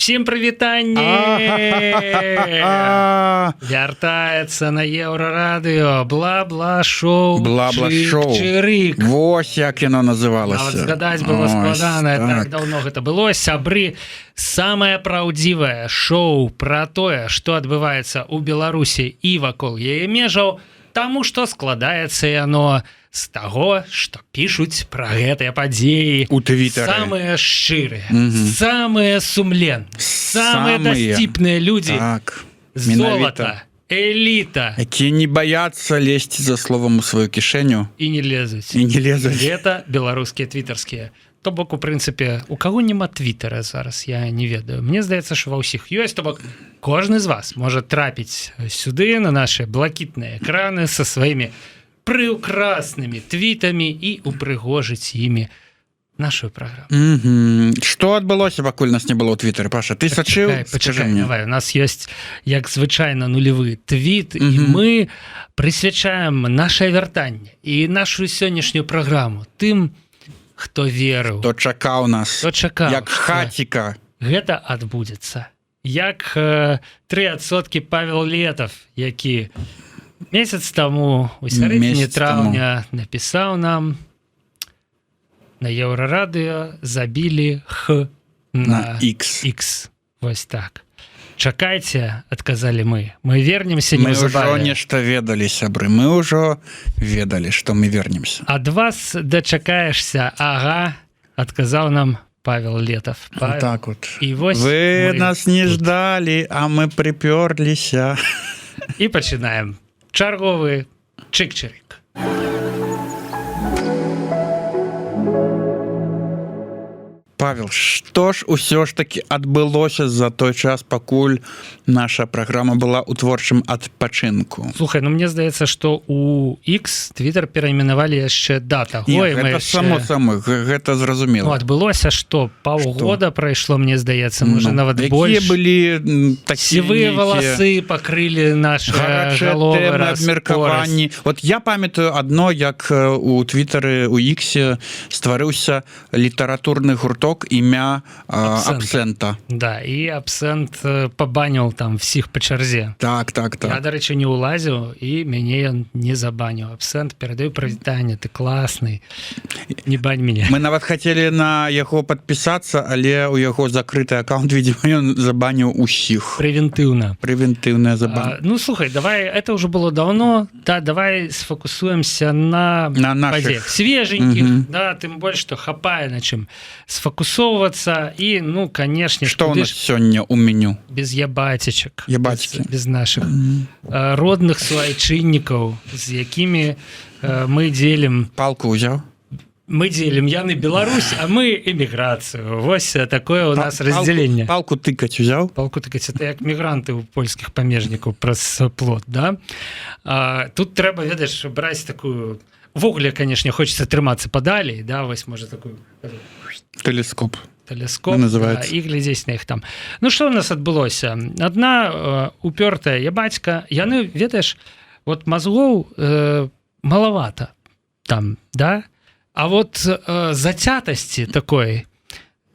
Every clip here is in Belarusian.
Всем прывітанне! Вяртаецца на Еўрарадыё бла-бла-шоу. Бла-бла-шоу. Чырык. Вось як яно называлася. Нават згадаць было складана. Так даўно гэта было. Сябры, самае праўдзівае шоу пра тое, што адбываецца ў Беларусі і вакол яе межаў, таму што складаецца яно з таго, што пішуць пра гэтыя падзеі у твітары. Самыя шчырыя, самыя сумленныя, самыя дасціпныя людзі. Так, золата, эліта. Якія не баяцца лезці за словам у сваю кішэню. І не лезуць. І не лезуць. Гэта беларускія твітарскія. То бок, у прынцыпе, у каго няма твітара зараз, я не ведаю. Мне здаецца, што ва ўсіх ёсць, то бок, кожны з вас можа трапіць сюды на нашы блакітныя экраны са сваімі прыўкраснымі твітамі і упрыгожыць імі нашу праграму. Што адбылося, пакуль нас не было ў твітары, Паша? Ты сачыў? Пачакай, давай. У нас ёсць, як звычайна, нулевы твіт, і мы прысвячаем нашае вяртанне і нашу сённяшнюю праграму тым, хто верыў, хто чакаў нас, хто чакаў, як хаціка. Гэта адбудзецца. Як 3% Павел Летов, які месяц таму у сярэдзіне траўня напісаў нам на Еўрарадыё забілі Х на X. Вось так. Чакайце, адказалі мы. Мы вернемся неўзабаве. Мы ўжо нешта ведалі, сябры. Мы ўжо ведалі, што мы вернемся. Ад вас дачакаешся, ага, адказаў нам Павел Летов. Павел. Так вот. І вось вы нас не ждалі, а мы прыпёрліся. І пачынаем. Чарговы чык-чырык. Павел, што ж усё ж таки адбылося за той час, пакуль наша праграма была ў творчым адпачынку? Слухай, ну мне здаецца, што у X Твиттер перайменавалі яшчэ да таго. Гэта само гэта зразумела. Ну, адбылося, што паўгода прайшло, мне здаецца, можа нават больш. Якія былі сівыя валасы пакрылі нашы галовы абмеркаванні. Вот я памятаю адно, як у Твиттары, у X стварыўся літаратурны гурток імя Абсента. Да, і Абсент пабаніў там всіх па чарзе. Так. Я, дарэчы, не ўлазіў, і мяне ён не забаніў. Абсент, перадаю прывітанне, ты класны. Не бань мяне. Мы нават хацелі на яго падпісацца, але ў яго закрыты аккаунт, видимо, ён забаніў усіх. Превентыўная забаня. Ну, слухай, давай, это уже было давно, да, давай сфокусуемся на падзеях свеженькіх, да, тым больш, што хапае на чым сфокусоўвацца і, ну, канешне, што у нас сёння ў меню? Без ябацічак, без наших родных суайчыннікаў, з якімі мы дзелім. Палку ўзяў? Мы дзелім, яны Беларусь, а мы эміграцыю. Вось такое у нас раздзяленне. Палку тыкаць узяў? Палку тыкаць, это як мігранты ў польскіх памежнікаў праз плот, да? Тут трэба, ведаеш, браць такую... Ввогуле, канешне, хочется трымацца падалей, да, вось, можа, такую... Тэлескоп называецца. І глядзець на іх там. Ну, што ў нас адбылося? Адна упёртая ябацька, яны, ведаеш, вот мазгоў малавата там, да? А вот зацятасці такой,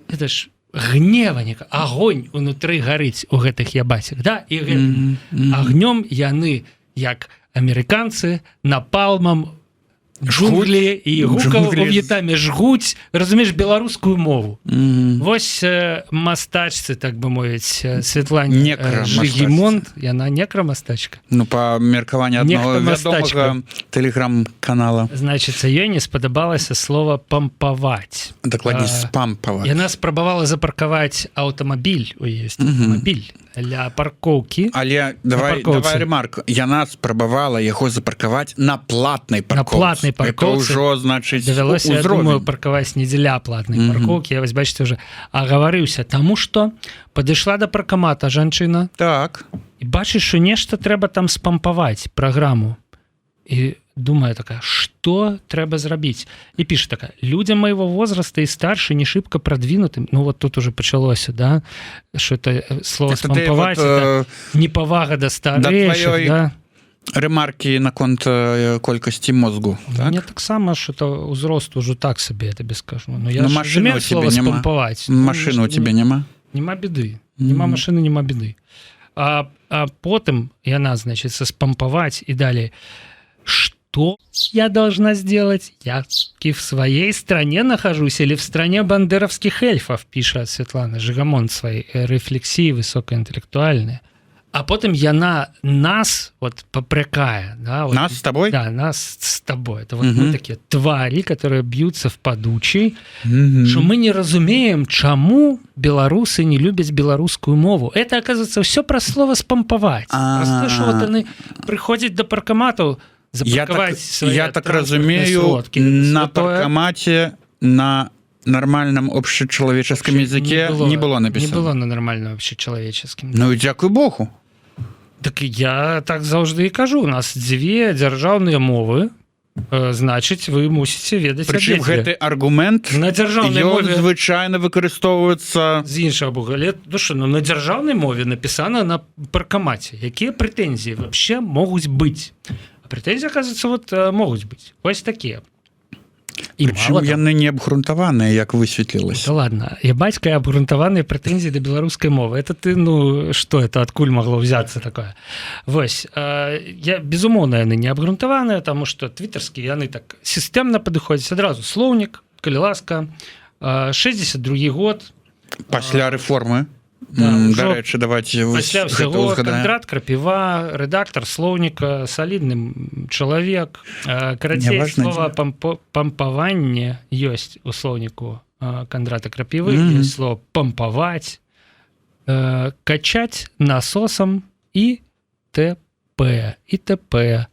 ведаеш, гневаніка, агонь унутры гарыць у гэтых ябацях, да? І агнём яны, як амерыканцы, напалмам джунглі і гукаў у В'етнаме жгуць, разумееш, беларускую мову. Вось мастачцы, так бы мовіць, Светлане Жыгімонт, яна некрамастачка. Ну, па меркаванню аднаго вядомага тэлеграм-канала. Значыцца, ёй не спадабалася слова «пампаваць». Дакладней, спампаваць. Яна спрабавала запаркаваць аўтамабіль, ёсць аўтамабіль для паркоўкі. Але, давай ремарку, яна спрабавала яго запаркаваць на платнай паркоўцы. Это ўжо, значыць, давялося, я думаю, паркаваць не дзеля платнай паркоўкі. Я вось, бачыце, уже агаварыўся, таму што падышла да паркамата жанчына. Так. І бачыш, што нешта трэба там спампаваць праграму. І думаю такая, што трэба зрабіць? І піша такая, людзям майго возраста і старшы не шибко продвинутым. Ну, вот тут уже пачалося, да? Што это слово спампаваць, это непавага да старэйшых, да? Ремаркі наконт колькасці мозгу, так? Мне таксама, що то узрост уже так собі, я тобі скажу. Ну, я ж разумею слово спампаваць. Машину у тебе няма? Нема беды. няма машыны, няма беды. А потым яна, значит, спампаваць і далей. Что я должна сделать? Я в своей стране нахожусь или в стране бандеровских эльфов, пишет Светлана Жигамонт в своей рефлексии высокоинтеллектуальной. А потом яна нас вот попрекая. Да, вот, нас с тобой? Да, нас с тобой. Это вот мы такие твари, которые бьются в подучий, что мы не разумеем, чему белорусы не любят белорусскую мову. Это, оказывается, все про слово «спампавать». Просто, что вот они приходят до паркомату, я так разумею, на паркомате, на нормальном общечеловеческом языке не было написано. Не было на нормальном общечеловеческом. Ну и дякую Богу. Так я так завжди і кажу. У нас две дзяржаўныя мовы, значыць, вы мусіце ведаць абедзве. Прычым гэты аргумент на дзяржаўнай мове звычайна выкарыстоўваецца з іншага боку. На дзяржаўнай мове напісана на паркамаце. Якія прэтэнзіі вообще могуць быць? А прэтэнзіі, оказывается, вот могуць быць. Вось такія. Прычым яны не абгрунтаваныя, як высветлілася. Да ладно, я бацька абгрунтаваныя прэтэнзіі да беларускай мовы. Это ты, ну, что это, адкуль магло взяться такое? Вось, я, безумоўна, яны не абгрунтаваныя, таму што твітарскія яны так сістэмна падыходзяць. Адразу слоўнік, калі ласка, 62 год. Пасля рэформы. Да, дарэчы, давайте пасля ўсяго Кандрат Крапіва, рэдактар слоўніка, салідны чалавек. Карацей, слова пампаванне ёсць у слоўніку Кандрата Крапівы, ёсць слово пампаваць, качаць насосам і т.п. І т.п.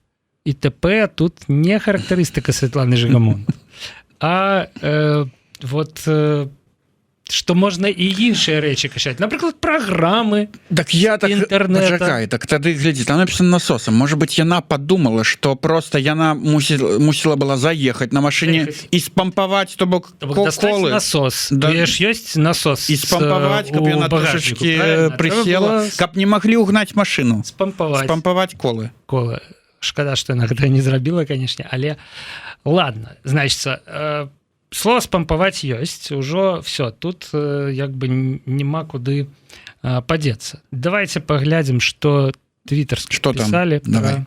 І т.п. тут не характарыстыка Светланы Жигамонт. А вот... что можна і іншыя рэчы качаць, напрыклад, праграмы, так я так інтэрнета. Пачакай, так тады глядзі, там написано насосам. Может быть, яна подумала, что просто яна мусіла была заехать на машине і спампаваць, то бок колы. Насос. Да. Ёсць насос. І спампаваць, каб яна трошечки присела, каб не маглі угнаць машину. Спампаваць колы. Колы. Шкада, што яна гэта не зрабіла, канешне, але ладно, значыцца, слово спампаваць ёсць, ужо все, тут як бы нема куды падзецца. Давайте паглядзім, што твітарскі пісалі пра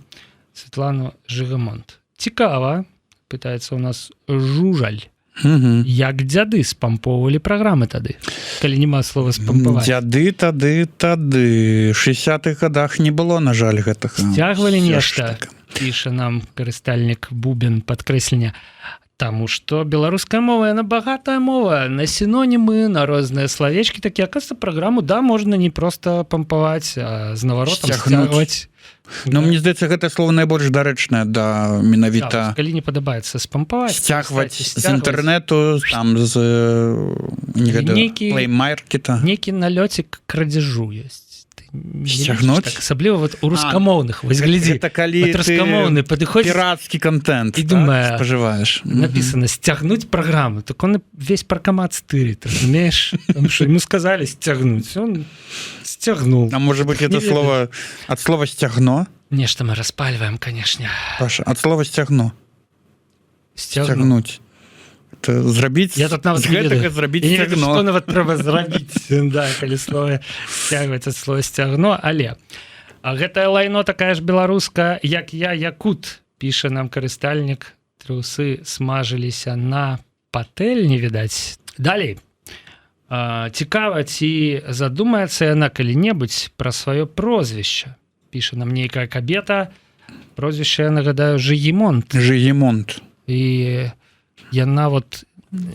Светлану Жигамонт. Цікава, пытаецца у нас Жужаль. Як дзяды спампоўвалі праграмы тады, калі няма слова спампаваць? Дзяды тады 60-х годах не было, на жаль, гэтага. Сцягвалі нешта, піша нам карыстальнік Бубен падкрэслення. Таму што беларуская мова, яна багатая мова, на сінонімы, на розныя словечкі такія. Аказваецца, праграму, да, можна не проста пампаваць, а з наваротам сцягваць. Ну, мне здаецца, гэта слово найбольш дарэчнае да менавіта... Калі не падабаецца спампаваць. Сцягваць з інтэрнету, там з плеймаркета. Некі налёцік крадзяжу ёсць. Сцягнуць? Так, асабліва вот у рускамоўных. Вось глядзі, это калі ты пірацкі контент спажываеш. Написано «сцягнуць праграму». Так он весь паркомат стырит, разумеешь? Потому что ему сказали «сцягнуць». Он стягнул. А может быть, это слово от слова «стягно»? Нечто мы распаливаем, конечно. Паша, от слова «стягно». Стягнуть. Зрабіць, я тут нават зрабіць сцягно. Што нават трэба зрабіць, да, калі слово сцягваць ад слова сцягно, але гэтае лайно такая ж беларуска, як я якут, піша нам карыстальнік, трусы смажыліся на патэльні, відаць. Далей. Цікава, ці задумаецца яна калі-небудзь пра сваё прозвішча. Піша нам нейкая кабета, прозвішча, я нагадаю, Жигімонт. Жигімонт. І яна вот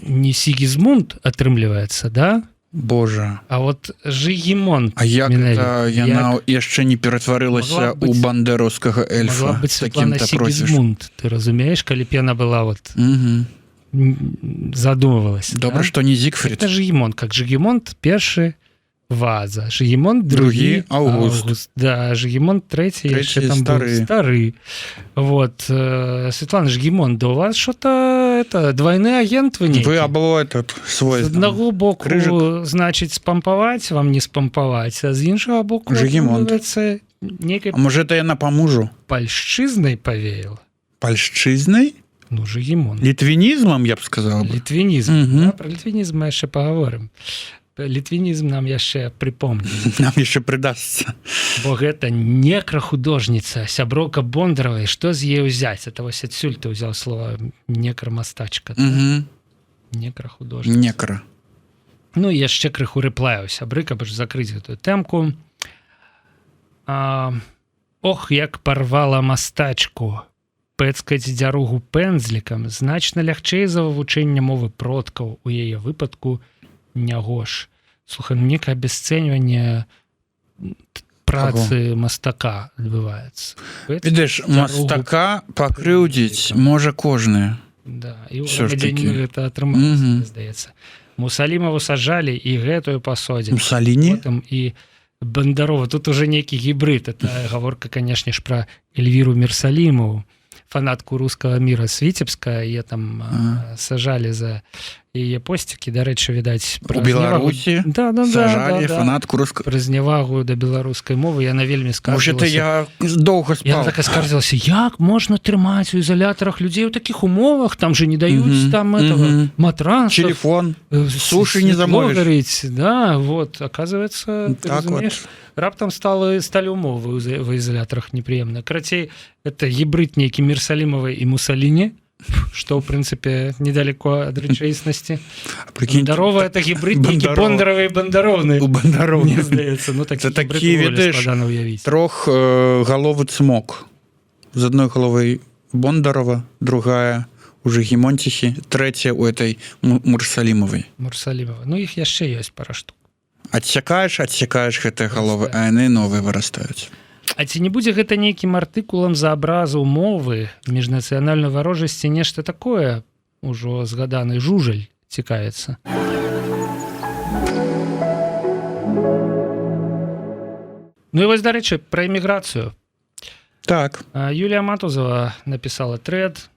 не Сігізмунд атрымліваецца, да? Божа. А вот Жигімонт. А як яна яшчэ не ператварылася ў бандераўскага эльфа? Магла быць Светлана Сігізмунд. Ты разумееш, калі б яна была вот задумывалась. Добра, што не Зігфрід. Это Жигімонт, как Жигімонт першы Ваза, Жигімонт другі Август. Да, Жигімонт третий яшчэ там был стары. Вот, Светлана Жигімонт, да у вас что-то это двойны агент вы нейкі? Вы або этот свой. З аднаго боку, значыць, спампаваць вам не спампаваць, а з іншага боку, Жигімонт. Некай... А может, яна па мужу? Пальшчызнай павеяла. Пальшчызнай? Ну, Жигімонт. Літвінізмам, я б сказал. Літвінізм. Да, про літвінізм мы яшчэ паговорым. літвінізм нам яшчэ прыпомніць. Нам яшчэ прыдасца. Бо гэта некрахудожніца, сяброўка Бондаравай, што з яе ўзяць? Это вось адсюль ты ўзяў слова некрамастачка. Некрахудожніца. Некра. Ну, яшчэ крыху рэплаю сябры, каб ж закрыць гэтую тэмку. Ох, як парвала мастачку. Пэцкаць дзяругу пэндзлікам значна лягчэй за вывучэнне мовы продкаў. У яе выпадку нягош. Слухай, некае абясцэньванне працы мастака адбываецца. Відиш, мастака пакрыўдзіць можа кожны. Да, і ў грамадзяніну гэта атрымалася, здаецца. Мусалімаву сажалі і гэтую пасадзілі. Мусаліні? Потым і Бандарова. Тут уже нейкі гібрид. Это гаворка, конечно ж, про Эльвіру Мерсалімову, фанатку рускага міра з Віцебска. Яе там сажалі за яе посцікі. Дарэчы, відаць, у Беларусі сажалі фанатку рускага. Пра знявагу да беларускай мовы. Яна вельмі скаржылася. Может, я доўга спаў. Яна так скаржылася, як можна трымаць у ізалятарах людзей у такіх умовах? Там же не даюць там этого матраса. Телефон, суши не замовіш. Да, вот, оказывается, ты так разумеешь, вот. Раптам сталі умовы в ізалятарах непрыемна. Карацей, это гібрид нейкі Мерсалімавай і Мусаліні, что, в принципе, недалеко от рэчаіснасці. Бандарова — это гібрид нейкі Бондаравай і Бандароўнай. У Бандароўнай. Мне здаецца, ну такі гібрид даволі складана ўявіць. Трохгаловы цмок. З адной галовай Бондарова, другая у Жігімонціхі, трэця у этой Мурсалімавай. Мурсалімавай. Ну, іх яшчэ ёсць пара штук. Адсякаеш гэтыя галовы, а яны новыя вырастаюць. А ці не будзе гэта нейкім артыкулам за абразу мовы, міжнацыянальнай варожасці, нешта такое, ужо згаданы Жужаль цікавіцца? Ну і вось, дарэчы, пра эміграцыю. Так. Юлія Матузова напісала трэд,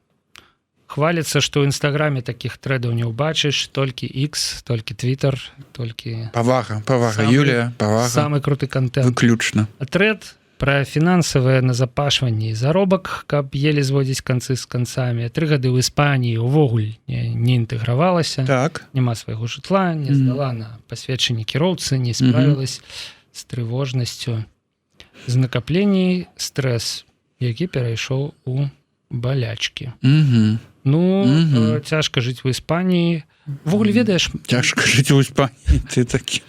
хваліцца, што ў інстаграме такіх трэдаў не ўбачыш, толькі X, толькі Twitter, толькі... Павага, Юлія, павага. Самы круты контент. Выключна. А трэд пра фінансавае назапашванне і заробак, каб елі зводзіць канцы з канцамі. 3 гады ў Іспаніі ўвогуле не інтэгравалася, так. Няма свайго жытла, не здала на пасведчанне кіроўцы, не справілась з трывожнасцю. З накапленій стрэс, які перайшоў у балячкі. Ну, цяжка жыць у Іспаніі. Ввогуле, ведаеш... Цяжка жыць у Іспаніі. Ты такі...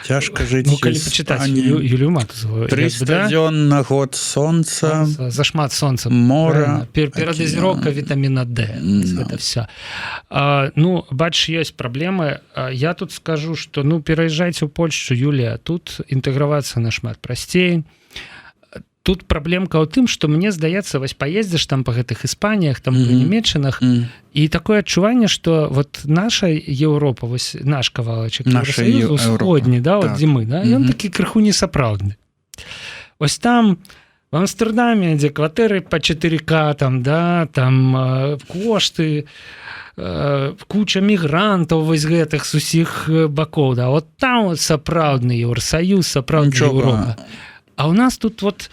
Цяжка жыць у Іспаніі. Ну, калі пачытаць Юлію Матузову. 300 дзён на год сонца. Зашмат сонца. Мора. Перадазіроўка вітаміна D. Гэта все. Ну, бачыш, ёсць праблемы. Я тут скажу, што, ну, пераязджайце ў Польшчу, Юлія. Тут інтэгравацца нашмат прасцей. Тут праблемка ў тым, што мне здаецца, вось паездзіш там па гэтых Іспаніях, там па Нямецчынах, і такое адчуванне, што вот наша Еўропа, вось наш кавалачак Еўросаюзу, усходні, да, от зімы, да, ён такі крыху несапраўдны. Вось там в Амстэрдаме, дзе кватэры па 4К, там, да, там кошты, куча мігрантаў вось гэтых з усіх бакоў, да, от там вот сапраўдны Еўросаюз, сапраўдны Еўропа. А у нас тут вот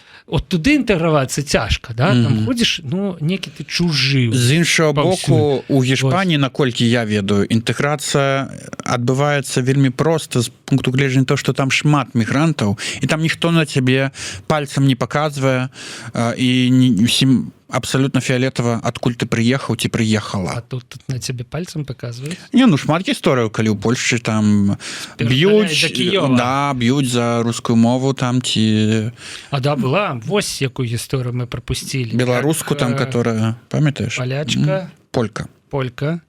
туды інтэгравацца цяжка, да? Там ходзіш, ну, некі ты чужы. З іншага боку, у Гішпаніі, наколькі я ведаю, інтэграцыя адбываецца вельмі проста з пункту гледжання того, што там шмат мігрантаў, і там ніхто на цябе пальцам не паказвае, і усім абсолютно фіолетава, адкуль ты прыехаў ці прыехала. А тут на цябе пальцам паказваюць? Не, ну шмат гісторыяў, калі ў Польшчы там б'юць за рускую мову там ці... А да, была. Вось якую гісторыю мы прапусцілі. Беларуску там, которая, памятаеш? Палячка. Полька.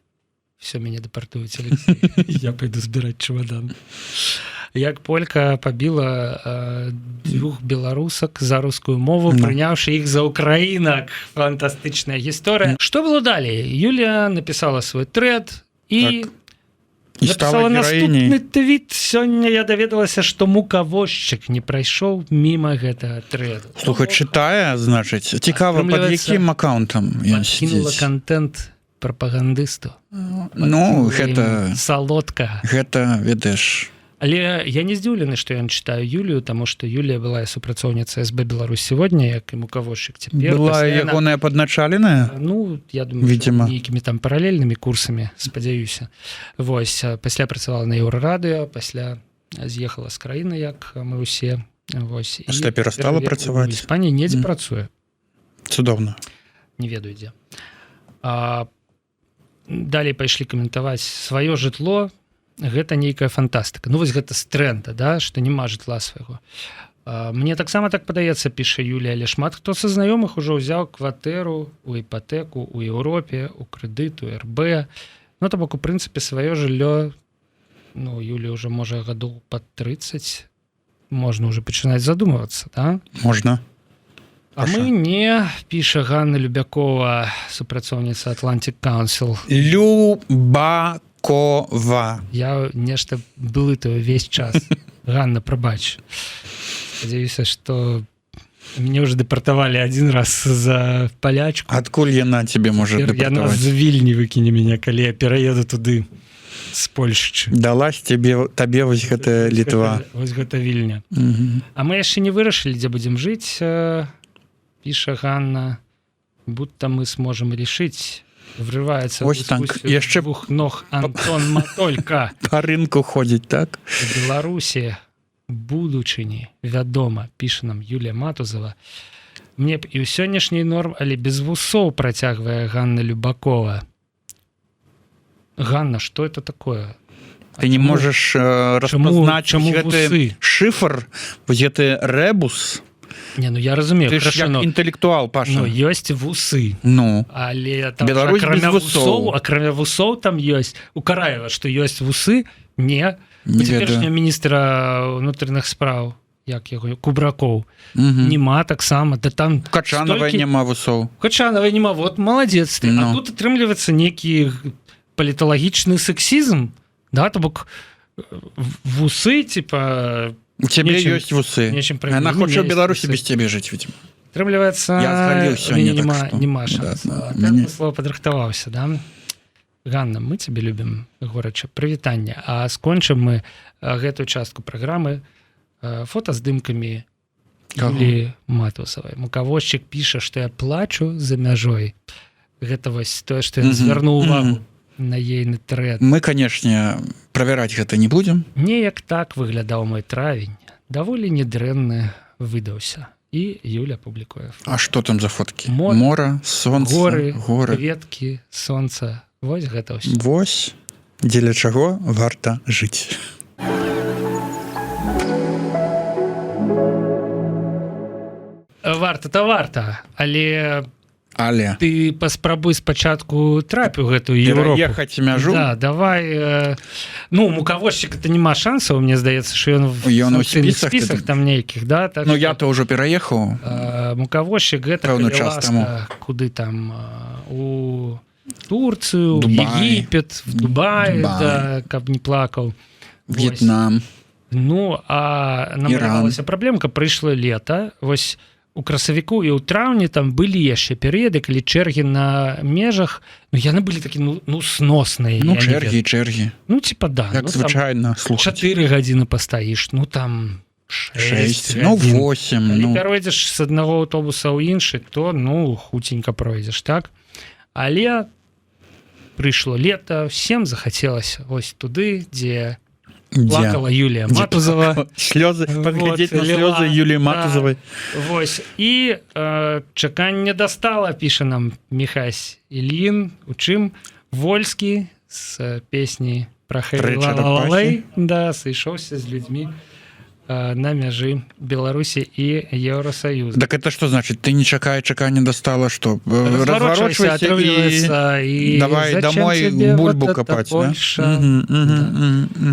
Все, мяне дэпартуюць, Алексей. Я пойду збіраць чемодан. Як полька пабіла 2 беларусак за рускую мову, прыняўшы іх за украінак. Фантастычная гісторыя. Што было далей? Юлія напісала свой трэд і напісала наступны твіт. Сёння я даведалася, што мукавозчык не прайшоў міма гэтага трэду. Слухай, чытае, значыць, цікава, пад якім аккаунтам ён сидзіць? Кінула контент прапагандысту. Ну, гэта... Салодка. Гэта, ведаеш... Але я не здзіўлены, што я читаю Юлію, таму што Юлія была супрацоўніца СБ Беларусь сегодня, як і мукавозчык цяпер. Была ягоная падначаленая? Ну, я думаю, нейкімі там паралельнымі курсамі, спадзяюся. Вось, пасля працавала на Еўрарадыё, пасля з'ехала з краіны, як мы ўсе. Вось. Пасля перастала працаваць? У Іспаніі недзе працуе. Цудоўна. Не ведаю, дзе. Далей пайшлі каментаваць сваё жытло. Гэта нейкая фантастыка. Ну вось гэта з трэнда, да, што няма жытла свайго. Мне таксама так падаецца, піша Юлія, але шмат хто са знаёмых ужо ўзяў кватэру у іпатэку у Еўропе, у крэдыт, у РБ. Ну то бок у прынцыпе сваё жыллё, ну Юлія ўжо можа гадоў пад 30, можна ўжо пачынаць задумвацца, да? Можна. А мы не, піша Ганна Любякова, супрацоўніца Atlantic Council. Любакова. Я нешта блытаю весь час. Ганна, прабач. Спадзяюся, што мяне ўжо дэпартавалі один раз за палячку. Адкуль яна тебе можа дэпартаваць? Яна з Вільні выкіне мяне, калі я пераеду туды з Польшчы. Далась табе вось гэта Літва. Вось гэта Вільня. А мы яшчэ не вырашылі, дзе будзем жыць, піша Ганна. Будто мы сможем решить. Врываецца ось так, яшчэ двух ног Антон Матолька. Па рынку ходзіць, так? У Беларусі будучыні, вядома, піша нам Юлія Матузова. Мне б і ў сённяшняй норм, але без вусоў, працягвае Ганна Любакова. Ганна, что это такое? Ты не можаш распазнаць гэты шифр, гэты рэбус. Не, ну я разумею. Ты ж як інтэлектуал, Паша. Ну, ёсць вусы. Ну. Але там Беларусь без вусоў. Акрамя вусоў там ёсць. У Караева, што ёсць вусы, не. У цяперашняга міністра ўнутраных спраў, як яго, Кубракоў, нема таксама. Да там Качанавай няма вусоў. Качанавай няма, вот, маладзец ты. А тут атрымліваецца нейкі паліталагічны сексізм, да, то бок вусы, типа... У тебе ёсць вусы. Она хоча ў Беларусі без цябе жыць, видимо. Атрымліваецца, няма шанса. Так слово падрыхтаваўся, да? Ганна, мы цябе любім, горача. Прывітанне. А скончым мы гэтую частку праграмы фотаздымкамі Юліі Матусавай. Мукавозчык піша, што я плачу за мяжой. Гэта вось тое, што я звярнуў увагу на ейны трэд. Мы, канешне, правяраць гэта не будзем. Неяк так выглядаў мой травень. Даволі недрэнны выдаўся. І Юля публікуе. А што там за фоткі? Мора, сонца, горы. Кветкі, сонца. Вось гэта ўсё. Вось, дзеля чаго варта жыць. Варта-то варта, але... Ты паспрабуй спачатку трапіў гэтую Еўропу. Пераехаць мяжу? Да, давай. Ну, мукавозчык это няма шансаў, мне здаецца, што ён у спісах там нейкіх, да? Так, ну, я-то ўжо пераехаў. Мукавозчык гэта ласка, куды там у Турцыю, Егіпет, в Дубай, да, каб не плакаў. В'етнам. Ну, а намалявалася праблемка, прыйшло лета, вось у красавіку і ў траўні там былі яшчэ перыяды, калі чэргі на межах, ну яны былі такі сносныя. Ну чэргі. Ну типа да. Як звычайна, слухаць. 4 гадзіны пастаіш, ну там 6, ну 8. Калі пяройдзеш з аднаго аўтобуса ў іншы, то ну хуценька пройдзеш, так? Але прыйшло лета, всем захацелася вось туды, дзе плакала Юлія Матузова. Слёзы, паглядзець на слёзы Юліі Матузавай. Вось. І чаканне дастала, піша нам Міхась Ільін. У чым? Вольскі з песні пра Хэй-ла-ла-лэй, да, сышоўся з людзьмі на мяжы Беларусі і Еўросаюза. Так это што значыць? Ты не чаканне дастала, што разварочвайся і давай домой бульбу капаць, да?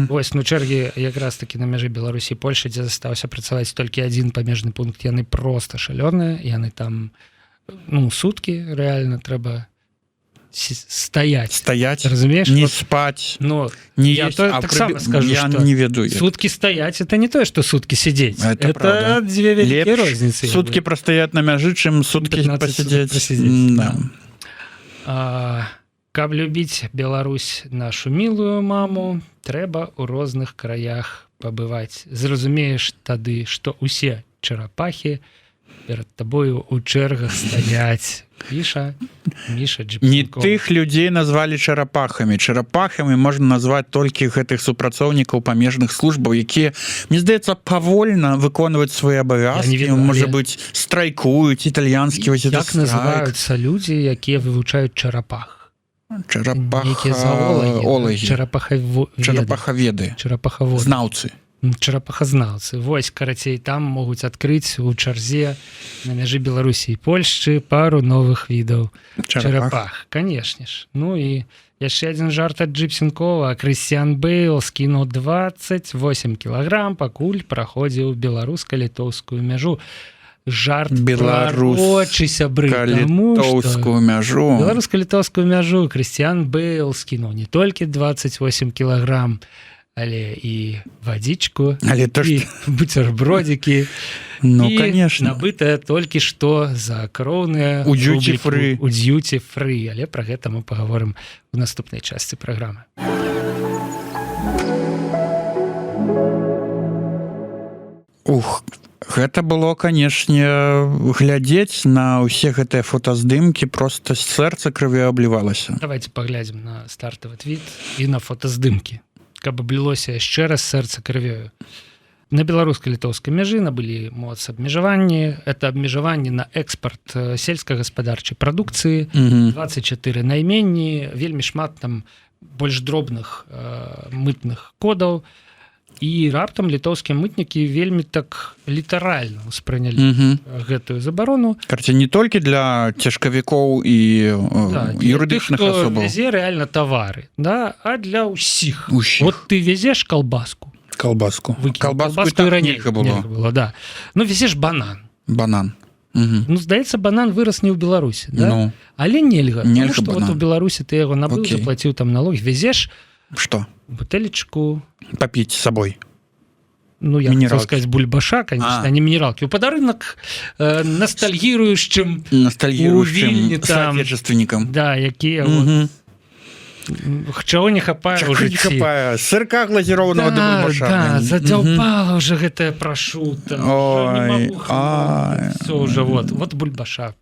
Вось, ну чэргі якраз такі на мяжы Беларусі і Польшы, дзе застаўся працаваць толькі адзін памежны пункт. Яны проста шалёныя, яны там, ну, суткі рэальна трэба стаять, разумеешь? Не спать, но не я есть, так само скажу, я что не веду. Сутки стоять, это не то, что сутки сидеть. Это две великие разницы. Сутки простоять на мяжы, чем сутки посидеть. Да. Каб любіць Беларусь, нашу мілую маму, трэба ў розных краях пабываць, зразумееш тады, што ўсе чарапахі перад табою у чэргах стаяць. Міша Не Джипсенков. тых людзей назвалі чарапахамі. Чарапахамі можна назваць толькі гэтых супрацоўнікаў памежных службаў, якія, мне здаецца, павольна выконваюць свае абавязкі, можа быць, страйкуюць, італьянскі вось Як называюцца людзі, якія вывучаюць чарапах? чарапахаолагі, Чарапахаведы. чарапахаведы, знаўцы. Чарапахазнаўцы. Вось, карацей, там могуць адкрыць у чарзе на мяжы Беларусі і Польшчы пару новых відаў чарапах. Канешне ж. Ну і яшчэ адзін жарт ад Джипсенкова. Крысціян Бэйл скінуў 28 кілаграм, пакуль праходзіў беларуска-літоўскую мяжу. Жарт прарочы, сябры. Беларуска-літоўскую мяжу. Беларуска-літоўскую мяжу Крысціян Бэйл скінуў не толькі 28 кілаграм, але і вадзічку, Але то, і буцербродзікі, Ну, і конечно. набытае толькі што за кроўныя У duty free. у duty free, але пра гэта мы паговорым у наступнай частцы праграмы. Гэта было, канешне, глядзець на ўсе гэтыя фотаздымкі, проста сэрца крывёй аблівалася. Давайте паглядзім на стартавы твіт і на фотаздымкі, каб аблілося яшчэ раз сэрца крывёю. На беларуска-літоўскай мяжы набылі моц абмежаванні. Это абмежаванні на экспарт сельскагаспадарчай прадукцыі, 24 найменні, вельмі шмат там больш дробных мытных кодаў. І раптам літоўскія мытнікі вельмі так літаральна ўспрынялі гэтую забарону. Карці, не толькі для цяжкавікоў і юрыдычных асобаў. Вязе рэальна тавары, да? А для ўсіх. Усіх. Вот ты везеш калбаску. Калбаску. Калбаску так раней нельга было. Да. Ну, везеш банан. Банан. Ну, здаецца, банан вырас не ў Беларусі, да? Ну. Але нельга. Нельга Тому, што вот у Беларусі ты яго набыў, Окей. заплаціў там налог, везеш Што? бутэлечку, Папіць з сабой. ну, я Мінералкі. хотел сказать бульбаша, конечно, а не минералки. У подарунок ностальгирующим Ностальгирующим там, соотечественникам. да, якія вот, чего не хапае Чаго уже не хапае. Сырка глазірованого да бульбаша. Да, задзяўпала уже гэтая прошута. Ой, Все уже вот бульбаша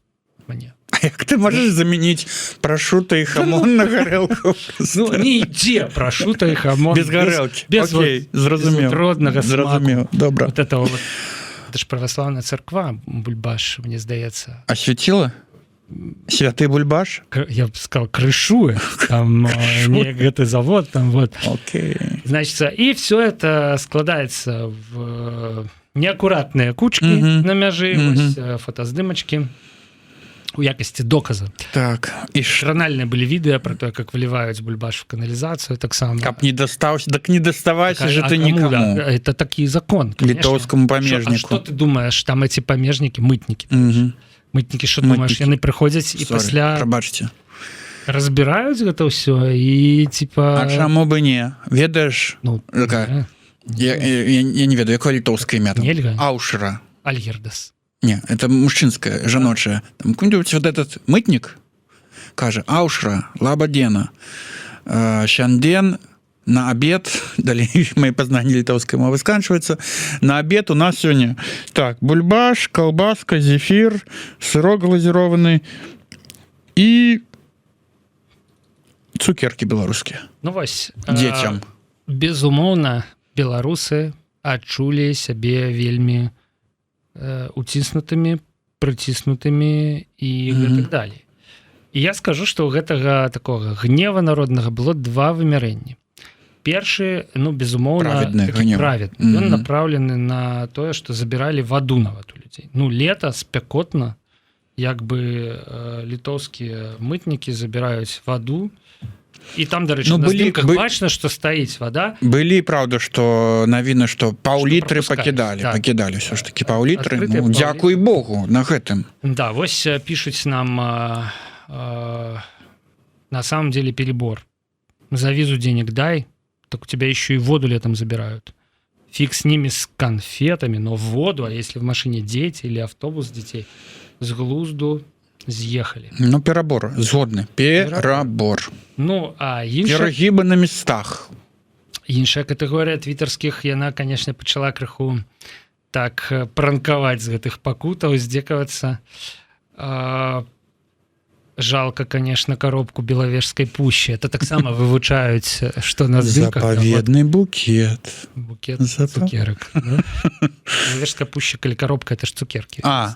мне. А як ты можаш замяніць прошута і хамон на гарэлку? Ну, не ідзе прошута і хамон. Без гарэлкі. Без Окей, зразумеў. роднага Зразумеў, добра. Вот это вот. Это ж православная церква, бульбаш, мне здаецца. Асвяціла? Святы бульбаш? Я бы сказал, крышует. Там не гэты завод, там вот. Окей. Значит, и все это складывается в неаккуратные кучки на мяжи, фотоздымочки у якости доказа. Так. І Ранальные были видео про то, как выливают бульбаш в канализацию, так само. Каб не дастаўся, так не даставайся же ты кому, никому. да, это такой закон, конечно. Литовскому помежнику. А что ты думаешь, там эти помежники, мытники? Мытники, что думаешь, яны прыходзяць і пасля прабачце. разбираюць гэта ўсё і типа... А чаму бы не? Ведаеш? Ну, такая... Я не ведаю, якое літоўскае імя там? Нельга. Аушра. Альгердас. Не, это мужчинское, жаночее. Там какой-нибудь вот этот мытник кажа: Аушра, лабадена, щанден, на обед, далее мои познания литовской мовы сканчиваются, на обед у нас сегодня так, бульбаш, колбаска, зефир, сырок глазированный и цукерки белорусские. Ну вось, детям. Безумоўна, беларусы адчулі сябе вельмі уціснутымі, прыціснутымі і гэтак далей. І я скажу, што ў гэтага такога гнева народнага было два вымярэнні. Першы, ну, безумоўна, праведны. Ён направлены на тое, што забіралі ваду нават у людзей. Ну, лета, спякотна, як бы літоўскія мытнікі забіраюць ваду, і там, дарэчы, на здымках бачна, што стаіць вада. Былі, правда, што навіны, што паўлітры пакідалі ўсё ж такі паўлітры. Ну, дзякуй Богу на гэтым. Да, вось пішуць нам на самом деле перебор. За визу денег дай, так у тебя еще и воду летом забирают. Фиг с ними, с конфетами, но воду, а если в машине дети или автобус детей, с глузду з'ехали. Ну, перабор, згодны. Перабор. Ну, а перагібы на местах. іншая катэгорыя твітарскіх, яна, конечно, пачала крыху так пранкаваць з гэтых пакутаў, здзекавацца. Жалко, конечно, коробку Беловежской пущи. Это так само вывучаюць, что на здымках. Заповедный букет. Букет цукерок. Да? Беловежская пуща, коли коробка, это ж цукерки. Да?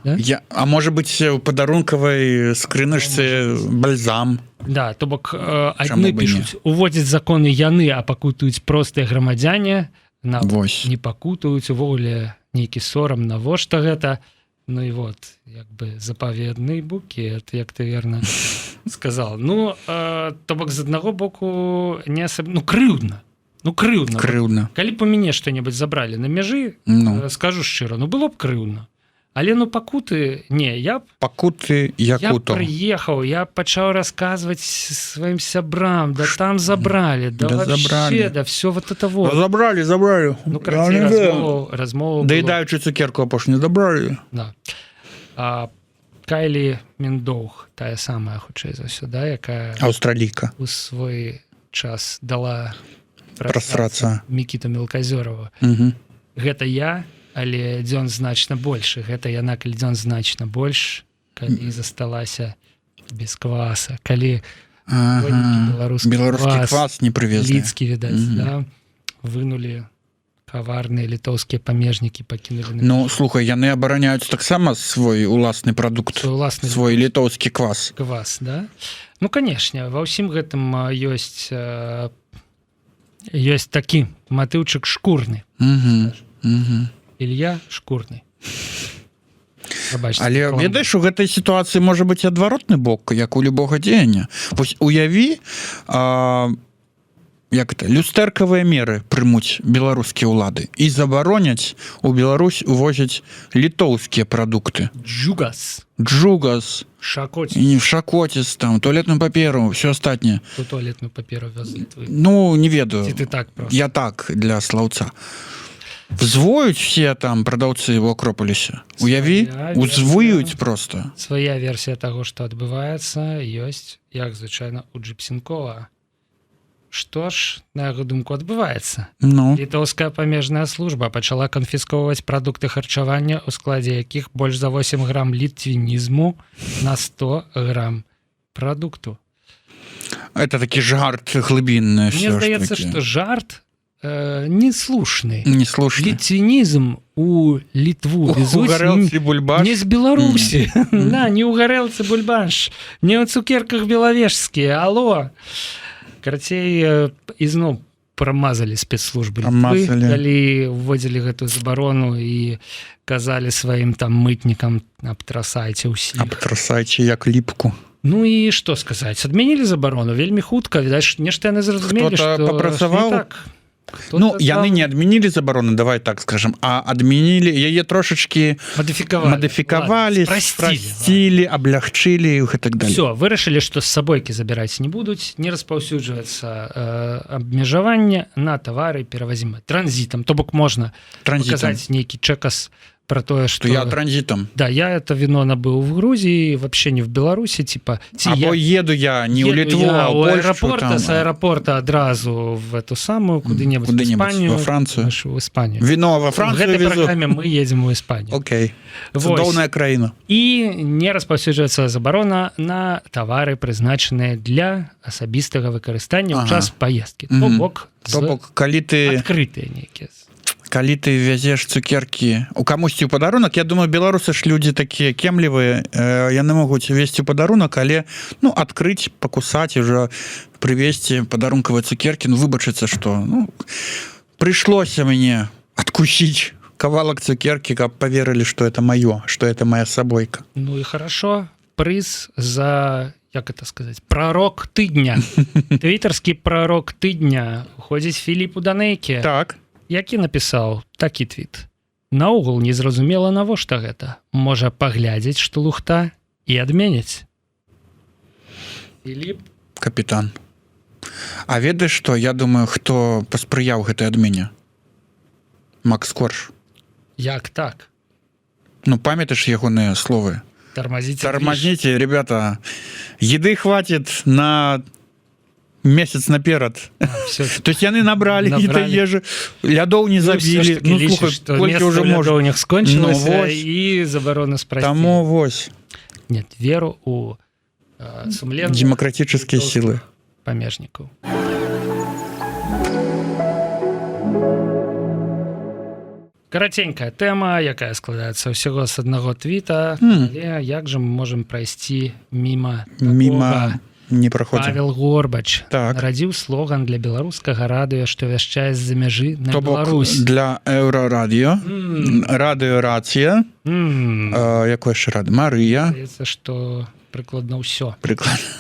А может быть, в подарунковой скрынышцы бальзам? Да, то бок одни пишут, уводят законы яны, а пакутуюць простыя грамадзяне, не пакутуюць, увогуле нейкі сорам, навошта гэта. Ну и вот, як бы заповедный букет, як ты верно сказал. Ну, то бок з аднаго боку не асаб... крыўдна. Крыўдна. Калі б у мяне што-небудзь забралі на мяжы, скажу шчыра, было б крыўдна. Але пакуты, не, я прыехаў, я пачаў расказваць сваім сябрам, да там забралі, да вообще, да все вот это вот. Забралі. Ну, карацей, размову даедаючы цукерку апошнюю забралі. Да. Кайлі Міндоух, тая самая, хутчэй за ўсё, да, якая аўстралійка у свой час дала прасрацца Мікіту Мелказёрову. Гэта я, але дзён значна больш. Гэта яна, калі дзён значна больш, калі засталася без кваса, калі беларускі квас не прывезлі. Ліцкі, відаць, да, вынулі каварныя літоўскія памежнікі, пакінулі. Ну, слухай, яны абараняюць таксама свой уласны прадукт, свой літоўскі квас. Квас, да? Ну, канешне, ва ўсім гэтым ёсць такі матыўчык шкурны. Ілья шкурны. Але ведаеш, у гэтай сітуацыі можа быць адваротны бок, як у любога дзеяння. Вось уяві, як это, люстэркавыя меры прымуць беларускія ўлады і забароняць у Беларусь увозіць літоўскія прадукты. Джугас, шакоціс, там, туалетную паперу, все астатняе. Туалетную паперу везли твою? Ну, не ведаю. Ці ты так просто? Я так, для слаўца. Взвоюць все там прадаўцы ў Акропалісе. Уяві, узвоюць просто. Свая версія таго, што адбываецца, ёсць, як звычайна, у Джипсенкова. Што ж, на яго думку, адбываецца? Літоўская памежная служба пачала канфісковваць прадукты харчавання, у складзе якіх больш за 8 грам літвінізму на 100 грам прадукту. Это такі жарт глыбінны. Мне здаецца, што жарт неслушны. Літвінізм у Літву везуць не з Беларусі. Да, не ў гарэлцы бульбаш, не ў цукерках белавежскія. Алло. Карацей, ізноў прамазалі спецслужбы Літвы, калі вводзілі гэтую забарону і казалі сваім там мытнікам: абтрасайце ўсіх. Абтрасайце як ліпку. Ну і што сказаць? Адмянілі забарону вельмі хутка, відаць, нешта яны зразумелі, што папрацаваў. Ну, яны не адмянілі забарону, давай так скажем, а адмянілі яе трошачкі мадыфікавалі, спрасцілі, аблягчылі і гэтак далей. Все, вырашылі, што з сабойкі забіраць не будуць, не распаўсюджваецца абмежаванне на тавары перавазімыя транзітам. То бок можна паказаць нейкі чэкас про тое, что я транзитом. Да, я это вино набыл в Грузии, вообще не в Беларуси, типа. Або еду я не у Литву, а у Польшу. С аэропорта одразу в эту самую, куда-нибудь в Испанию. Во Францию. В Испанию. Вино во Францию в этой программе мы едем в Испанию. Окей. Цудоўная краіна. И не распаўсюджваецца забарона на тавары, прызначаныя для асабістага выкарыстання ў час паездкі. То бок, калі ты адкрытыя нейкія. Калі ты вязеш цукеркі у камусьці ў падарунак, я думаю, беларусы ж людзі такія кемлівыя, яны могуць весці ў падарунак, але адкрыць, пакусаць, уже прывесці падарункавыя цукеркі, выбачыцца, што прыйшлося мне адкусіць кавалак цукеркі, каб паверылі, што это маё, што это моя сабойка. Ну і хорошо, прыз за, як это сказаць, прарок тыдня. Твітарскі прарок тыдня ходзіць Філіпу Данейке. Так. Які напісаў такі твіт. Наогул незразумела, навошта гэта. Можа паглядзець, што лухта, і адменяць. Філіп? Капітан. А ведаеш што, я думаю, хто паспрыяў гэтай адмене? Макс Корж. Як так? Ну, памятаеш ягоныя словы? Тормозите, ребята. Еды хватит на месяц наперад. То есть яны набралі какие-то ежы, лядоў не забілі. Ну, слухай, колькі ўжо можа у них скончылася і забарона спрасціла. Таму вось. Нет, веру у сумленных демократические силы памежнікаў. Караценькая тэма, якая складаецца ўсяго з аднаго твіта, але як жа мы можам прайсці міма не праходзім. Павел Горбач нарадзіў слоган для беларускага радыё, што вяшчае з-за мяжы на Беларусь. Для еўрарадыё, радыёрацыя, якое яшчэ рады? Марыя. Здаецца, што прыкладна ўсё.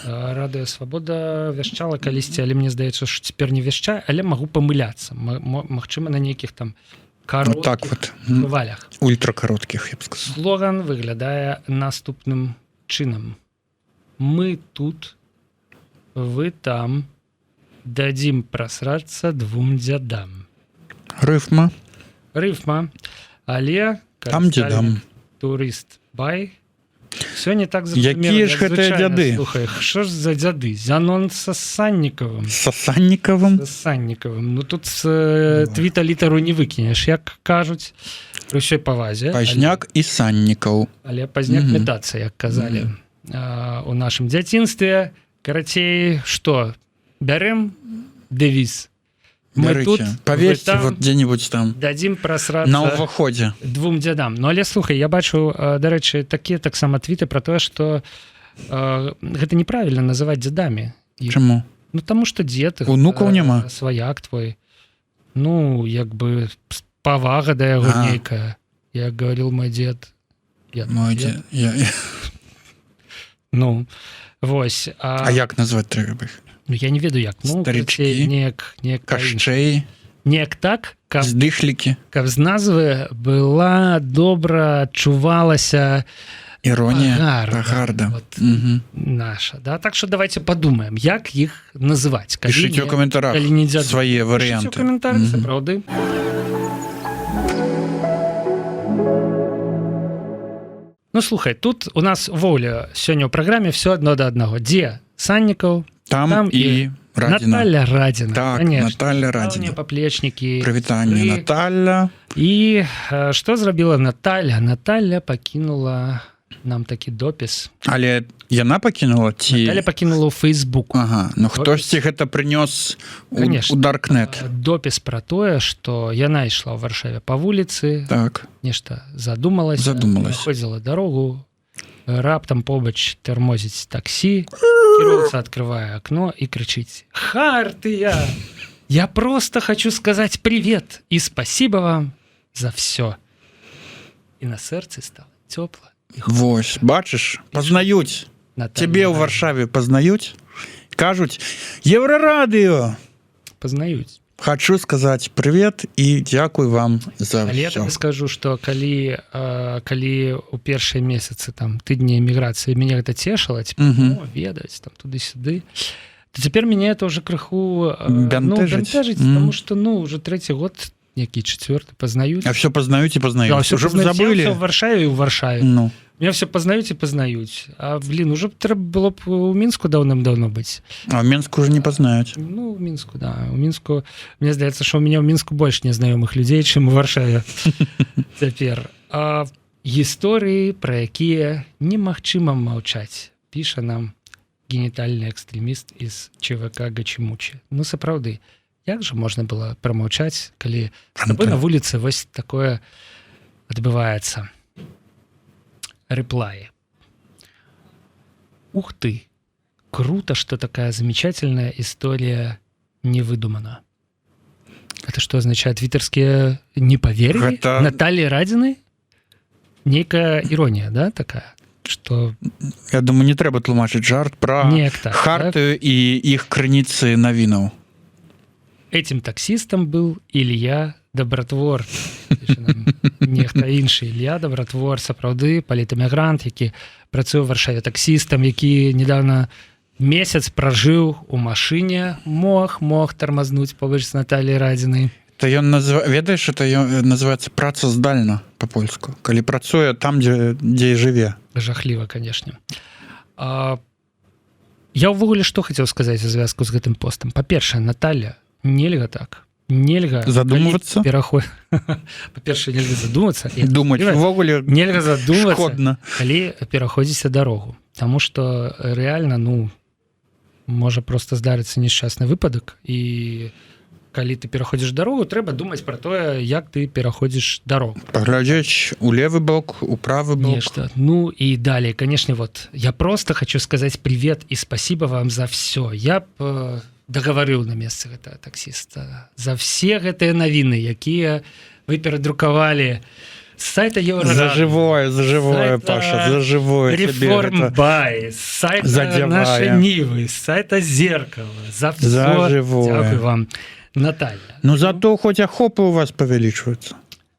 Радыё Свабода вяшчала калісьці, але мне здаецца, што цяпер не вяшчае, але магу памыляцца. Магчыма, на нейкіх там кароткіх так вот хвалях. Ультракароткіх, я б сказаў. Слоган выглядае наступным чынам. Мы тут, вы там, дадзім прасрацца двум дзядам. Рыфма, але там дзядам. Турыст бай. Все не так Якія ж гэтыя дзяды? Слухай, што ж за дзяды? Зянон са Саннікавым. Ну тут твіта літару не выкінеш, як кажуць, пры ўсёй павазе. Пазняк і Саннікаў. Але пазняк метацца, як казалі. У нашым дзяцінстве, карацей, што? Бярэм дэвіз. Мы тут, паверьце, вот где-нибудь там дадзім прасрацца на ўваходзе двум дзядам. Ну але слухай, я бачу, дарэчы, такія таксама твіты пра тое, што гэта неправільна называць дзядамі. Чаму? Ну таму што дзед, унукаў няма, сваяк твой. Ну як бы павага да яго нейкая, як говорил мой дед. Ну вось. А як назваць трэба іх? Ну, я не ведаю як. Ну, старички, кашчэй, неяк так, здыхлікі. Каб з назвы была добра адчувалася іронія, пагарда. Вот, наша. Да? Так што давайте подумаем, як іх называць. Пішыце ў каментарах свае варыянты. Пішыце ў каментарах, сапраўды. Ну, слухай, тут у нас воўля сёння ў праграме все адно да аднаго. Дзе Саннікаў, там і Радзіна. Наталья Радзіна. Так, конечно. Наталья Радзіна. Паплечнікі. Прывітанне, Наталья. І што зрабіла Наталья? Наталья пакінула нам такі допіс. Але яна пакінула ці... Наталья пакінула ў Фейсбуку. Ага, ну хтосьці гэта прынёс у Даркнет. Допіс пра тое, што яна ішла ў Варшаве па вуліцы, так. Нешта задумалася, ходзіла дарогу, раптам побач тэрмозіць таксі, кіроўца открывае окно и кричит: «Хартия! Я просто хочу сказать привет и спасибо вам за все». И на сердце стало тепло. Вось, бачыш, пазнаюць. Цябе ў Варшаве пазнаюць, кажуць: «Еўрарадыё!» Пазнаюць. Хочу сказать привет и дзякуй вам за все. Я тебе скажу, что калі у першыя месяцы там тыдні эміграцыі мяне гэта цешыла, ведаць там туды-сюды, то цяпер мяне это уже крыху бянтэжыць, потому что уже 3-й год, які 4-й пазнаюць. А все пазнаюць і пазнаюць. Уже забылі. В Варшаве і ў Варшаве. Ну. Меня все познаюць і пазнаюць. А, уже трэба было б у Мінску даўным-даўно быць. А ў Мінску уже не пазнаюць. Ну, у Мінску, да. У Мінску, мне здаецца, што ў мяне ў Мінску больш незнаёмых людзей, чым у Варшаве цяпер. А гісторыі, пра якія немагчыма маўчаць, піша нам генітальны экстрэміст из ЧВК Гачимучи. Ну, сапраўды, як жа можна было прамаўчаць, калі з табой на вуліцы вось такое адбываецца? Реплаи. Ух ты! Круто, что такая замечательная история не выдумана. Это что означает? Твиттерские не поверили? Это... Натальи Радзіны? Некая ирония, да, такая? Что... Я думаю, не трэба тлумачыць жарт про Хартию так? И их крыніцы навінаў. Этим таксистом был Илья Добратвор. Нехта іншы Ілья Добратвор, сапраўды палітэмігрант, які працуе ў Варшаве таксістам, які недавно месяц пражыў у машыне, мог тармазнуць побач з Натальяй Радзінай. Ведаеш, это называется праца здальна па-польску, калі працуе там, дзе жыве. Жахліва, канешне. Я ўвогуле што хацеў сказаць у звязку з гэтым постам. Па-першае, Наталья, нельга так. Нельга задумвацца. Па-першае, нельга задумацца. Думаць увогуле нельга задумацца, шкодна. калі пераходзіце дарогу. Таму што рэальна, можа проста здарыцца несчастны выпадак, і калі ты пераходзіш дарогу, трэба думаць пра тое, як ты пераходзіш дарогу. Паглядзець у левы бок, у правы бок. Нешта. І далей, конечно, я просто хочу сказать привет и спасибо вам за все. Я б дагаварыў на месцы гэтага таксіста за все гэтыя навіны, якія вы перадрукавалі з сайта Еўрарады. За живое, Паша, за живое. Реформбай, з сайта нашай Нівы, з сайта Зеркала. За все. За живое. Дякую вам, Наталья. Зато хоть охопы у вас павялічваюцца.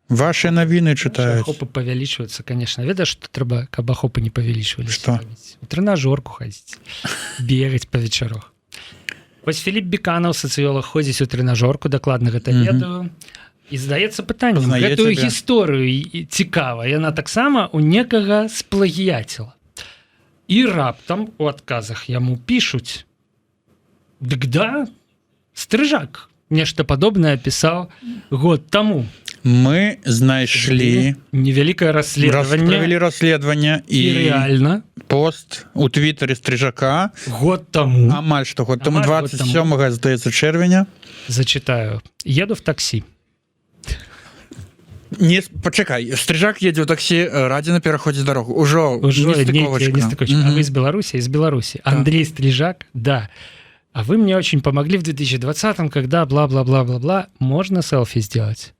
Ваши навіны чытаюць. Ахопы павялічваюцца, конечно. Ведаеш, што трэба, каб ахопы не павялічваліся. Што? У трэнажорку хадзіць, бегаць па вечарах. Вось Філіп Беканаў, сацыёлаг, ходзіць у трэнажорку, дакладна гэта ведаю. І задаецца пытаннем, гэтую гісторыю цікава, яна таксама у некага сплагіяціла. І раптам у адказах яму пішуць: дык да, Стрыжак нешта падобнае пісаў год таму. Мы знайшлі невялікае правілі расследаванне і рэальна пост у твітары Стрыжака год таму, амаль што год таму, 27 здаецца чэрвеня. Зачитаю. Еду в такси. Не, пачакай, Стрыжак едзе ў таксі, Радзіна пераходзіць дарогу. Ужо нестыковачка. А вы из Беларуси? Из Беларуси. Андрей Стрижак, да. А вы мне очень помогли в 2020-м, когда бла-бла-бла-бла-бла. Можно селфи сделать?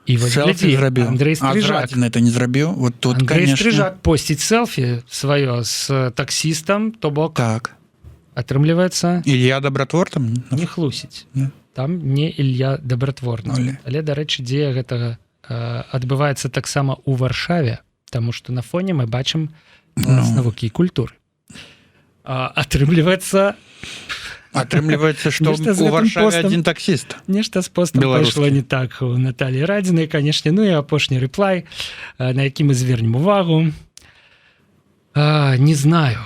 И вот гляди, Андрей Стрижак. А Радзіна это не зрабіў? Вот тут, Андрей конечно. Стрижак постить селфи свое с таксистом, то бок. Так. Атрымліваецца... Ілья Добратвор там? Не хлусіць. Там не Ілья Добратворны. Але, дарэчы, дзея гэтага адбываецца таксама ў Варшаве, таму што на фоне мы бачым навукі і культуры. Атрымліваецца, што у Варшаве адзін таксіст. Нешта з постам пайшло не так у Натальі Радзінай, канешне. І апошні рэплай, на які мы звернем увагу. Не знаю,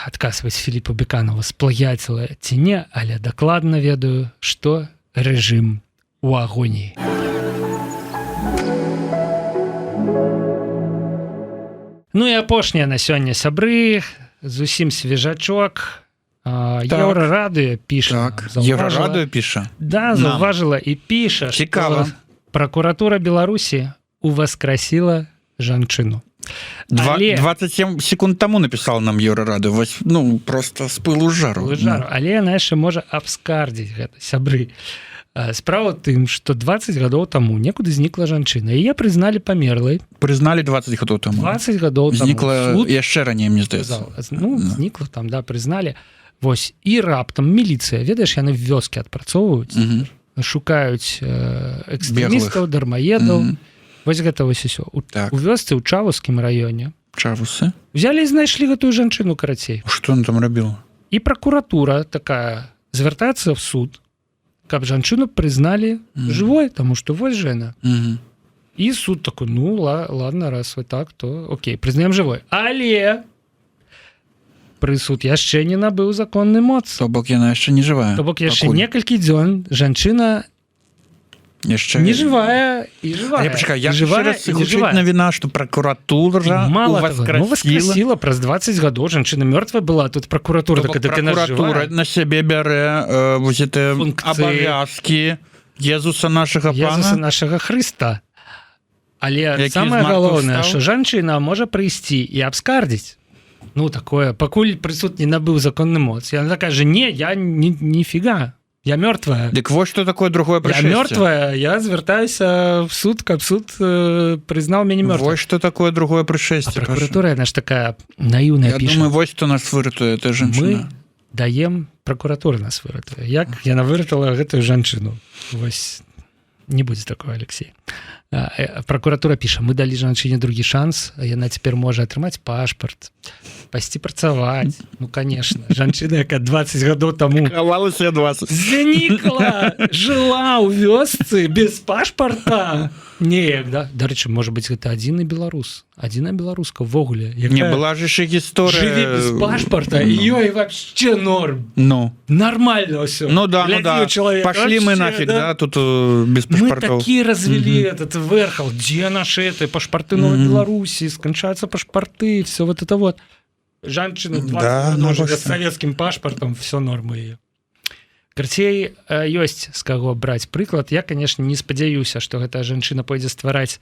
адказваць Філіпу Беканову, сплагіяціла ці не, але дакладна ведаю, што рэжым у агоніі. І апошняе на сёння, сябры, зусім свежачок. Еўрарадыё піша. Еўрарадыё піша? Да, заўважыла і піша, што пракуратура Беларусі уваскрасіла жанчыну. 27 секунд таму напісал нам Еўрарадыё. Просто з пылу з жару. Але яна яшчэ можа абскардзіць гэта, сябры. Справа тым, што 20 гадоў таму некуды знікла жанчына. Яе прызналі памерлай. Прызналі 20 гадоў таму. 20 гадоў таму. Знікла яшчэ раней, мне здаецца. Знікла там, да, прызналі. Вось, і раптам міліцыя, ведаеш, яны в вёскі адпрацоўваюць, шукаюць экстрэмістаў, дармаедаў. Вось гэта вось усё. У вёсцы ў Чавускім раёне. Чавусы? Взялі і знайшлі гэтую жанчыну, карацей. Што ён там рабіў? І пракуратура такая звяртаецца в суд, каб жанчыну прызналі жывой, таму што вось жа яна. І суд такой, ладно, раз вы так, то окей, прызнаем жывой. Але прысуд яшчэ не набыў законны моц. То бок яна яшчэ не жывая. То бок яшчэ некалькі дзён жанчына не жывая і жывая. Пачакай, я раз гучыць навіна, што пракуратура уваскрасіла праз 20 гадоў. Жанчына мёртвая была, тут пракуратура пракуратура на сябе бярэ абавязкі Езуса нашага Пана. Езуса нашага Хрыста. Але самае галоўнае, што жанчына можа прыйсці і абскардзіць. Такое, пакуль прысуд не набыў законны моц. Яна кажа, не, я ніфіга. Я мёртвая. Дык вось што такое другое прышэсце. Я мёртвая, я звяртаюся в суд, каб суд прызнаў мяне мёртвым. Вось што такое другое прышэсце. А пракуратура, яна ж такая наіўная піша. Я думаю, вось што нас выратуе, эта жанчына. Мы даем, пракуратура нас выратуе. Як яна выратала гэтую жанчыну? Вось, не будзе такое, Алексей. Пракуратура піша, мы далі жанчыне другі шанс, яна цяпер можа атрымаць пашпарт, пайсці працаваць. Ну, конечно, жанчына, якая 20 гадоў таму Хавалася 20. знікла, жыла ў вёсцы без пашпарта. Неяк, да? Дарэчы, можа быць, гэта адзіны беларус. Адзіная беларуска ўвогуле. Не, была же ж гісторыя... Жыве без пашпарта, і ёй вообще норм. Ну. Нормально все. Ну да, ну да. Пошли мы нафиг, да, тут без пашпартов. Мы такие развели этот верхал. Где наши это пашпарты Новой Беларуси? Скончаются пашпарты, все вот это вот. Жанчына 20 годов с советским пашпартом, все нормы ее. Карцей, ёсць з каго браць прыклад. Я, конечно, не спадзяюся, што гэтая жанчына пойдзе ствараць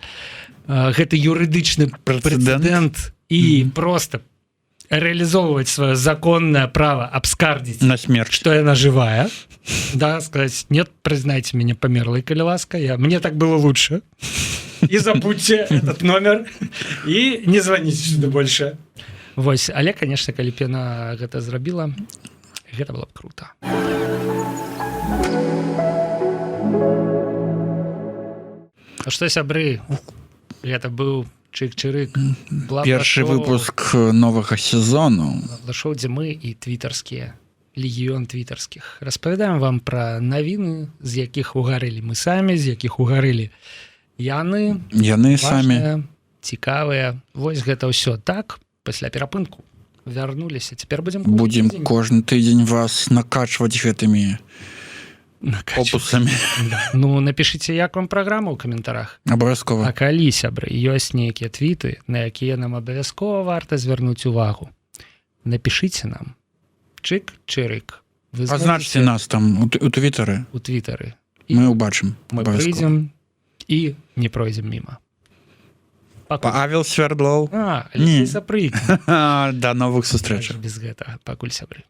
гэты юрыдычны прэцэдэнт і просто реализовывать свое законное право обскардить на смерть, что она живая, да, сказать, нет, признайте меня померлой, коли ласка, мне так было лучше, и забудьте этот номер, и не звоните сюда больше. Вось, але, конечно, калі б яна гэта зрабіла, гэта было б круто. А што, сябры, гэта быў Чык-чырык. Першы выпуск новага сезону. Шоу, дзе мы і твітарскія, легіён твітарскіх. Распавядаем вам пра навіны, з якіх угарылі мы самі, з якіх угарылі яны самі. Цікавыя. Вось гэта ўсё так, пасля перапынку вярнуліся. Цяпер будзем кожны тыдзень вас накачваць гэтымі опусамі. Ну, напишите, як вам праграма ў каментарах. Абавязкова. А калі, сябры, ёсць нейкія твіты, на якія нам абавязкова варта звярнуць увагу, напишите нам. Чык-чырык. Пазначце нас там у твітары. У твітары. Мы ўбачым. Мы прыйдзем і не пройдзем міма. Павел Свердлоў. Алексей Сапрык. Да новых сустрэчаў. Без гэтага. Пакуль, сябры.